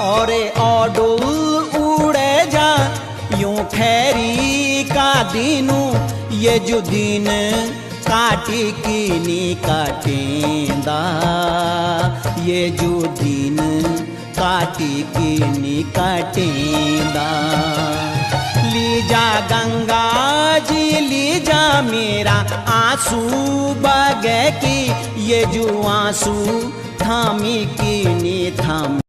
और ओडुल उड़े जा यूं खैरी का दिनू ये जो दिन काटी की नी काटेंदा ये जो दिन काटी की नी काटेंदा। लीजा गंगा जी लीजा मेरा आंसू बगे की ये जो आंसू थामी की नी थामी